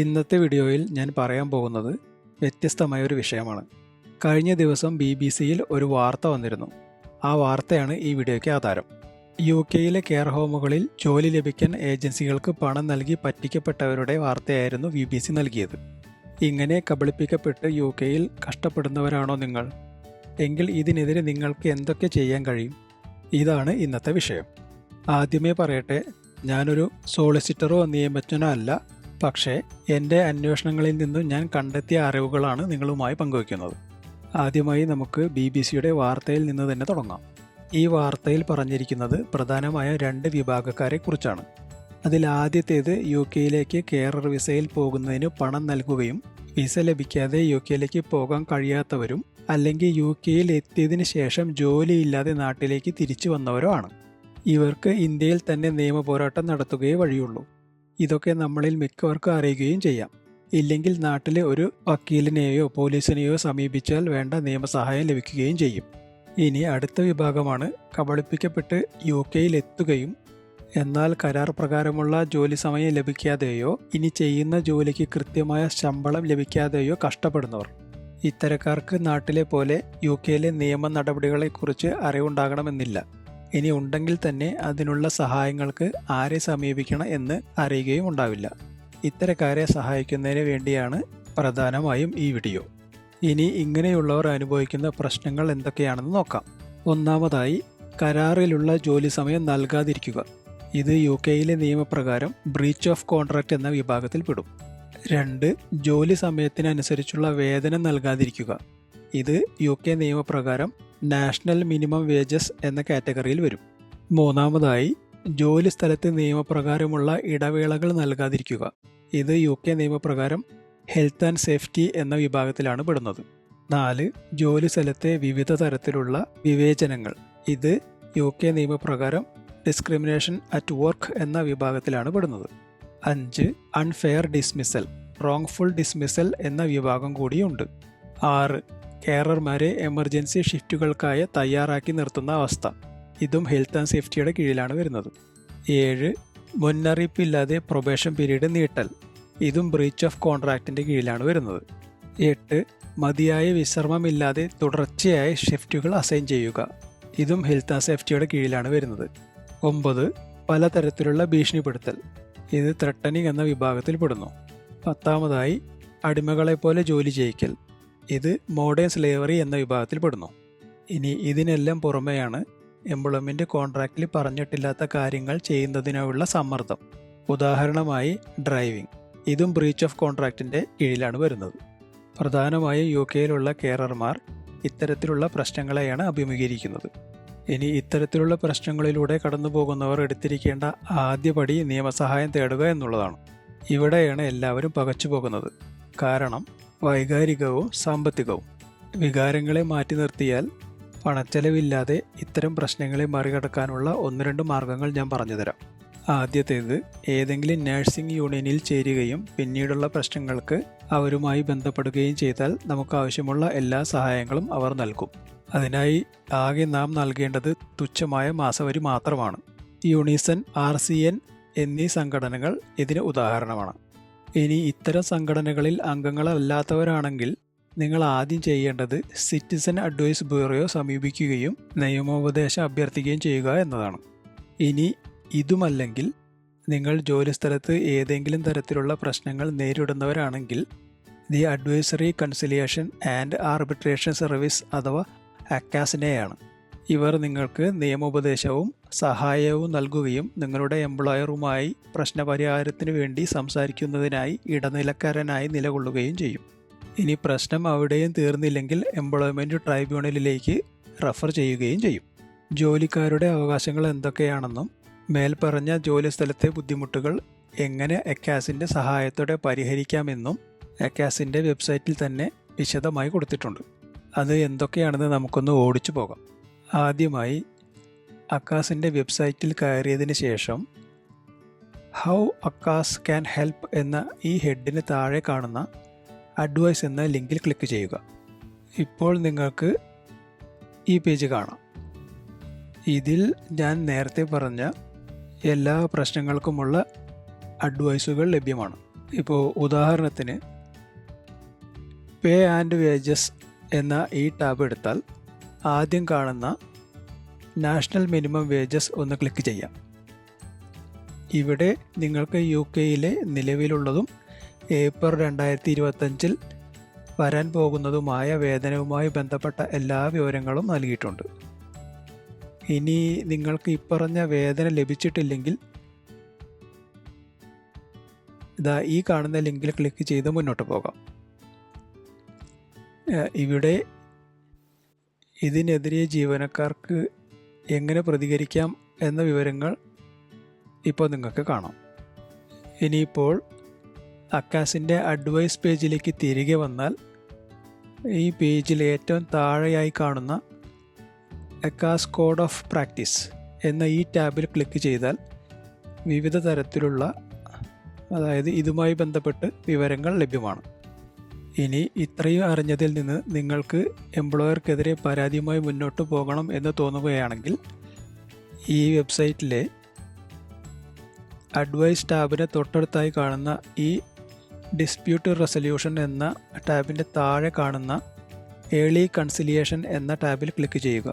ഇന്നത്തെ വീഡിയോയിൽ ഞാൻ പറയാൻ പോകുന്നത് വ്യത്യസ്തമായ ഒരു വിഷയമാണ്. കഴിഞ്ഞ ദിവസം BBC-യിൽ ഒരു വാർത്ത വന്നിരുന്നു. ആ വാർത്തയാണ് ഈ വീഡിയോയ്ക്ക് ആധാരം. UK-യിലെ കെയർ ഹോമുകളിൽ ജോലി ലഭിക്കാൻ ഏജൻസികൾക്ക് പണം നൽകി പറ്റിക്കപ്പെട്ടവരുടെ വാർത്തയായിരുന്നു BBC നൽകിയത്. ഇങ്ങനെ കബളിപ്പിക്കപ്പെട്ട് UK-യിൽ കഷ്ടപ്പെടുന്നവരാണോ നിങ്ങൾ? എങ്കിൽ ഇതിനെതിരെ നിങ്ങൾക്ക് എന്തൊക്കെ ചെയ്യാൻ കഴിയും? ഇതാണ് ഇന്നത്തെ വിഷയം. ആദ്യമേ പറയട്ടെ, ഞാനൊരു സോളിസിറ്ററോ നിയമജ്ഞനോ അല്ല. പക്ഷേ എൻ്റെ അന്വേഷണങ്ങളിൽ നിന്നും ഞാൻ കണ്ടെത്തിയ അറിവുകളാണ് നിങ്ങളുമായി പങ്കുവയ്ക്കുന്നത്. ആദ്യമായി നമുക്ക് BBC-യുടെ വാർത്തയിൽ നിന്ന് തന്നെ തുടങ്ങാം. ഈ വാർത്തയിൽ പറഞ്ഞിരിക്കുന്നത് പ്രധാനമായ 2 വിഭാഗക്കാരെ കുറിച്ചാണ്. അതിൽ ആദ്യത്തേത് UK-യിലേക്ക് കെയറർ വിസയിൽ പോകുന്നതിന് പണം നൽകുകയും വിസ ലഭിക്കാതെ UK-യിലേക്ക് പോകാൻ കഴിയാത്തവരും അല്ലെങ്കിൽ UK-യിൽ എത്തിയതിനു ശേഷം ജോലിയില്ലാതെ നാട്ടിലേക്ക് തിരിച്ചു വന്നവരോ ആണ്. ഇവർക്ക് ഇന്ത്യയിൽ തന്നെ നിയമ പോരാട്ടം നടത്തുകയേ വഴിയുള്ളൂ. ഇതൊക്കെ നമ്മളിൽ മിക്കവർക്കും അറിയുകയും ചെയ്യാം. ഇല്ലെങ്കിൽ നാട്ടിലെ ഒരു വക്കീലിനെയോ പോലീസിനെയോ സമീപിച്ചാൽ വേണ്ട നിയമസഹായം ലഭിക്കുകയും ചെയ്യും. ഇനി അടുത്ത വിഭാഗമാണ് കബളിപ്പിക്കപ്പെട്ട് UK-യിൽ എത്തുകയും എന്നാൽ കരാർ പ്രകാരമുള്ള ജോലി സമയം ലഭിക്കാതെയോ ഇനി ചെയ്യുന്ന ജോലിക്ക് കൃത്യമായ ശമ്പളം ലഭിക്കാതെയോ കഷ്ടപ്പെടുന്നവർ. ഇത്തരക്കാർക്ക് നാട്ടിലെ പോലെ UK-യിലെ നിയമ നടപടികളെക്കുറിച്ച് അറിവുണ്ടാകണമെന്നില്ല. ഇനി ഉണ്ടെങ്കിൽ തന്നെ അതിനുള്ള സഹായങ്ങൾക്ക് ആരെ സമീപിക്കണം എന്ന് അറിയുകയും ഉണ്ടാവില്ല. ഇത്തരക്കാരെ സഹായിക്കുന്നതിന് വേണ്ടിയാണ് പ്രധാനമായും ഈ വീഡിയോ. ഇനി ഇങ്ങനെയുള്ളവർ അനുഭവിക്കുന്ന പ്രശ്നങ്ങൾ എന്തൊക്കെയാണെന്ന് നോക്കാം. ഒന്നാമതായി, കരാറിലുള്ള ജോലി സമയം നൽകാതിരിക്കുക. ഇത് UK-യിലെ നിയമപ്രകാരം ബ്രീച്ച് ഓഫ് കോൺട്രാക്റ്റ് എന്ന വിഭാഗത്തിൽ പെടും. 2. ജോലി സമയത്തിനനുസരിച്ചുള്ള വേതനം നൽകാതിരിക്കുക. ഇത് UK നിയമപ്രകാരം നാഷണൽ മിനിമം വേജസ് എന്ന കാറ്റഗറിയിൽ വരും. മൂന്നാമതായി, ജോലി സ്ഥലത്ത് നിയമപ്രകാരമുള്ള ഇടവേളകൾ നൽകാതിരിക്കുക. ഇത് UK നിയമപ്രകാരം ഹെൽത്ത് ആൻഡ് സേഫ്റ്റി എന്ന വിഭാഗത്തിലാണ് പെടുന്നത്. 4. ജോലി സ്ഥലത്തെ വിവിധ തരത്തിലുള്ള വിവേചനങ്ങൾ. ഇത് UK നിയമപ്രകാരം ഡിസ്ക്രിമിനേഷൻ അറ്റ് വർക്ക് എന്ന വിഭാഗത്തിലാണ് പെടുന്നത്. 5. അൺഫെയർ ഡിസ്മിസൽ, റോങ്ഫുൾ ഡിസ്മിസൽ എന്ന വിഭാഗം കൂടിയുണ്ട്. 6. കെയറർമാരെ എമർജൻസി ഷിഫ്റ്റുകൾക്കായി തയ്യാറാക്കി നിർത്തുന്ന അവസ്ഥ. ഇതും ഹെൽത്ത് ആൻഡ് സേഫ്റ്റിയുടെ കീഴിലാണ് വരുന്നത്. 7. മുന്നറിയിപ്പില്ലാതെ പ്രൊബേഷൻ പീരീഡ് നീട്ടൽ. ഇതും ബ്രീച്ച് ഓഫ് കോൺട്രാക്റ്റിൻ്റെ കീഴിലാണ് വരുന്നത്. 8. മതിയായ വിശ്രമമില്ലാതെ തുടർച്ചയായ ഷിഫ്റ്റുകൾ അസൈൻ ചെയ്യുക. ഇതും ഹെൽത്ത് ആൻഡ് സേഫ്റ്റിയുടെ കീഴിലാണ് വരുന്നത്. 9. പലതരത്തിലുള്ള ഭീഷണിപ്പെടുത്തൽ. ഇത് ത്രട്ടനിങ് എന്ന വിഭാഗത്തിൽ പെടുന്നു. 10. അടിമകളെപ്പോലെ ജോലി ചെയ്യിക്കൽ. ഇത് മോഡേൺ സ്ലേവറി എന്ന വിഭാഗത്തിൽ പെടുന്നു. ഇനി ഇതിനെല്ലാം പുറമെയാണ് എംപ്ലോയ്മെൻറ്റ് കോൺട്രാക്റ്റിൽ പറഞ്ഞിട്ടില്ലാത്ത കാര്യങ്ങൾ ചെയ്യുന്നതിനുള്ള സമ്മർദ്ദം. ഉദാഹരണമായി ഡ്രൈവിംഗ്. ഇതും ബ്രീച്ച് ഓഫ് കോൺട്രാക്റ്റിൻ്റെ കീഴിലാണ് വരുന്നത്. പ്രധാനമായും UK-യിലുള്ള കെയറർമാർ ഇത്തരത്തിലുള്ള പ്രശ്നങ്ങളെയാണ് അഭിമുഖീകരിക്കുന്നത്. ഇനി ഇത്തരത്തിലുള്ള പ്രശ്നങ്ങളിലൂടെ കടന്നു പോകുന്നവർ എടുത്തിരിക്കേണ്ട ആദ്യപടി നിയമസഹായം തേടുക എന്നുള്ളതാണ്. ഇവിടെയാണ് എല്ലാവരും പകച്ചു പോകുന്നത്. കാരണം വൈകാരികവും സാമ്പത്തികവും. വികാരങ്ങളെ മാറ്റി നിർത്തിയാൽ പണച്ചെലവില്ലാതെ ഇത്തരം പ്രശ്നങ്ങളെ മറികടക്കാനുള്ള 1-2 മാർഗങ്ങൾ ഞാൻ പറഞ്ഞുതരാം. ആദ്യത്തേത്, ഏതെങ്കിലും നഴ്സിംഗ് യൂണിയനിൽ ചേരുകയും പിന്നീടുള്ള പ്രശ്നങ്ങൾക്ക് അവരുമായി ബന്ധപ്പെടുകയും ചെയ്താൽ നമുക്ക് ആവശ്യമുള്ള എല്ലാ സഹായങ്ങളും അവർ നൽകും. അതിനായി ആകെ നാം നൽകേണ്ടത് തുച്ഛമായ മാസവരി മാത്രമാണ്. യൂണിസൺ, RCN എന്നീ സംഘടനകൾ ഇതിന് ഉദാഹരണമാണ്. ഇനി ഇത്തരം സംഘടനകളിൽ അംഗങ്ങളല്ലാത്തവരാണെങ്കിൽ നിങ്ങൾ ആദ്യം ചെയ്യേണ്ടത് സിറ്റിസൺ അഡ്വൈസ് ബ്യൂറോയെ സമീപിക്കുകയും നിയമോപദേശം അഭ്യർത്ഥിക്കുകയും ചെയ്യുക എന്നതാണ്. ഇനി ഇതുമല്ലെങ്കിൽ നിങ്ങൾ ജോലിസ്ഥലത്ത് ഏതെങ്കിലും തരത്തിലുള്ള പ്രശ്നങ്ങൾ നേരിടുന്നവരാണെങ്കിൽ the advisory conciliation and arbitration service അഥവാ ACASനെയാണ്. ഇവർ നിങ്ങൾക്ക് നിയമോപദേശവും സഹായവും നൽകുകയും നിങ്ങളുടെ എംപ്ലോയറുമായി പ്രശ്നപരിഹാരത്തിന് വേണ്ടി സംസാരിക്കുന്നതിനായി ഇടനിലക്കാരനായി നിലകൊള്ളുകയും ചെയ്യും. ഇനി പ്രശ്നം അവിടെയും തീർന്നില്ലെങ്കിൽ എംപ്ലോയ്മെൻറ്റ് ട്രൈബ്യൂണലിലേക്ക് റഫർ ചെയ്യുകയും ചെയ്യും. ജോലിക്കാരുടെ അവകാശങ്ങൾ എന്തൊക്കെയാണെന്നും മേൽപ്പറഞ്ഞ ജോലിസ്ഥലത്തെ ബുദ്ധിമുട്ടുകൾ എങ്ങനെ ACASൻ്റെ സഹായത്തോടെ പരിഹരിക്കാമെന്നും ACASൻ്റെ വെബ്സൈറ്റിൽ തന്നെ വിശദമായി കൊടുത്തിട്ടുണ്ട്. അത് എന്തൊക്കെയാണെന്ന് നമുക്കൊന്ന് ഓടിച്ചു പോകാം. ആദ്യമായി ACASൻ്റെ വെബ്സൈറ്റിൽ കയറിയതിന് ശേഷം ഹൗ ACAS ക്യാൻ ഹെൽപ്പ് എന്ന ഈ ഹെഡിന് താഴെ കാണുന്ന അഡ്വൈസ് എന്ന ലിങ്കിൽ ക്ലിക്ക് ചെയ്യുക. ഇപ്പോൾ നിങ്ങൾക്ക് ഈ പേജ് കാണാം. ഇതിൽ ഞാൻ നേരത്തെ പറഞ്ഞ എല്ലാ പ്രശ്നങ്ങൾക്കുമുള്ള അഡ്വൈസുകൾ ലഭ്യമാണ്. ഇപ്പോൾ ഉദാഹരണത്തിന് പേ ആൻഡ് വേജസ് എന്ന ഈ ടാബ് എടുത്താൽ ആദ്യം കാണുന്ന നാഷണൽ മിനിമം വേജസ് ഒന്ന് ക്ലിക്ക് ചെയ്യാം. ഇവിടെ നിങ്ങൾക്ക് UK-യിലെ നിലവിലുള്ളതും ഏപ്രിൽ 2025 വരാൻ പോകുന്നതുമായ വേതനവുമായി ബന്ധപ്പെട്ട എല്ലാ വിവരങ്ങളും നൽകിയിട്ടുണ്ട്. ഇനി നിങ്ങൾക്ക് ഇപ്പറഞ്ഞ വേതനം ലഭിച്ചിട്ടില്ലെങ്കിൽ ഈ കാണുന്ന ലിങ്കിൽ ക്ലിക്ക് ചെയ്ത് മുന്നോട്ട് പോകാം. ഇവിടെ ഇതിനെതിരെ ജീവനക്കാർക്ക് എങ്ങനെ പ്രതികരിക്കാം എന്ന വിവരങ്ങൾ ഇപ്പോൾ നിങ്ങൾക്ക് കാണാം. ഇനിയിപ്പോൾ അക്കാസിൻ്റെ അഡ്വൈസ് പേജിലേക്ക് തിരികെ വന്നാൽ ഈ പേജിൽ ഏറ്റവും താഴെയായി കാണുന്ന അക്കാസ് കോഡ് ഓഫ് പ്രാക്ടീസ് എന്ന ഈ ടാബിൽ ക്ലിക്ക് ചെയ്താൽ വിവിധ തരത്തിലുള്ള, അതായത് ഇതുമായി ബന്ധപ്പെട്ട് വിവരങ്ങൾ ലഭ്യമാണ്. ഇനി ഇത്രയും അറിഞ്ഞതിൽ നിന്ന് നിങ്ങൾക്ക് എംപ്ലോയർക്കെതിരെ പരാതിയുമായി മുന്നോട്ട് പോകണം എന്ന് തോന്നുകയാണെങ്കിൽ ഈ വെബ്സൈറ്റിലെ അഡ്വൈസ് ടാബിന് തൊട്ടടുത്തായി കാണുന്ന ഈ ഡിസ്പ്യൂട്ട് റെസൊല്യൂഷൻ എന്ന ടാബിൻ്റെ താഴെ കാണുന്ന ഏർലി കൺസിലിയേഷൻ എന്ന ടാബിൽ ക്ലിക്ക് ചെയ്യുക.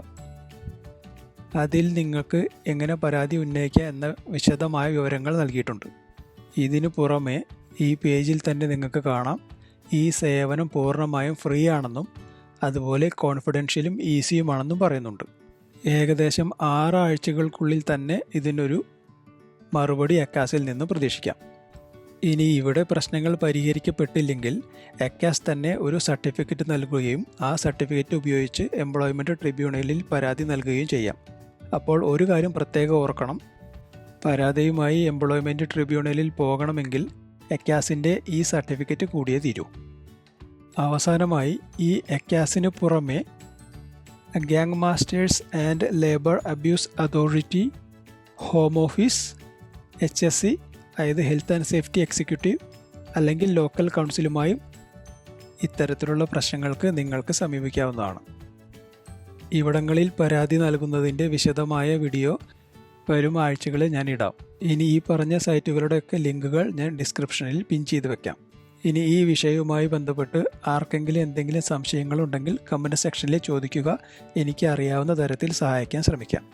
അതിൽ നിങ്ങൾക്ക് എങ്ങനെ പരാതി ഉന്നയിക്കുക എന്ന വിശദമായ വിവരങ്ങൾ നൽകിയിട്ടുണ്ട്. ഇതിനു പുറമെ ഈ പേജിൽ തന്നെ നിങ്ങൾക്ക് കാണാം ഈ സേവനം പൂർണ്ണമായും ഫ്രീ ആണെന്നും അതുപോലെ കോൺഫിഡൻഷ്യലും ഈസിയുമാണെന്നും പറയുന്നുണ്ട്. ഏകദേശം 6 ആഴ്ചകൾക്കുള്ളിൽ തന്നെ ഇതിനൊരു മറുപടി അക്കാസിൽ നിന്ന് പ്രതീക്ഷിക്കാം. ഇനി ഇവിടെ പ്രശ്നങ്ങൾ പരിഹരിക്കപ്പെട്ടില്ലെങ്കിൽ അക്കാസ് തന്നെ ഒരു സർട്ടിഫിക്കറ്റ് നൽകുകയും ആ സർട്ടിഫിക്കറ്റ് ഉപയോഗിച്ച് എംപ്ലോയ്മെൻറ്റ് ട്രിബ്യൂണലിൽ പരാതി നൽകുകയും ചെയ്യാം. അപ്പോൾ ഒരു കാര്യം പ്രത്യേകം ഓർക്കണം, പരാതിയുമായി എംപ്ലോയ്മെൻറ്റ് ട്രിബ്യൂണലിൽ പോകണമെങ്കിൽ അക്കാസിൻ്റെ ഈ സർട്ടിഫിക്കറ്റ് കൂടിയേ തീരൂ. അവസാനമായി ഈ അക്കാസിന് പുറമെ gang masters and labour abuse authority, home office, HSE അതായത് ഹെൽത്ത് ആൻഡ് സേഫ്റ്റി എക്സിക്യൂട്ടീവ് അല്ലെങ്കിൽ ലോക്കൽ കൗൺസിലുമായും ഇത്തരത്തിലുള്ള പ്രശ്നങ്ങൾക്ക് നിങ്ങൾക്ക് സമീപിക്കാവുന്നതാണ്. ഇവിടങ്ങളിൽ പരാതി നൽകുന്നതിൻ്റെ വിശദമായ വീഡിയോ വരും ആഴ്ചകളിൽ ഞാൻ ഇടാം. ഇനി ഈ പറഞ്ഞ സൈറ്റുകളുടെയൊക്കെ ലിങ്കുകൾ ഞാൻ ഡിസ്ക്രിപ്ഷനിൽ പിൻ ചെയ്ത് വെക്കാം. ഇനി ഈ വിഷയവുമായി ബന്ധപ്പെട്ട് ആർക്കെങ്കിലും എന്തെങ്കിലും സംശയങ്ങളുണ്ടെങ്കിൽ കമൻറ്റ് സെക്ഷനിൽ ചോദിക്കുക. എനിക്ക് അറിയാവുന്ന തരത്തിൽ സഹായിക്കാൻ ശ്രമിക്കാം.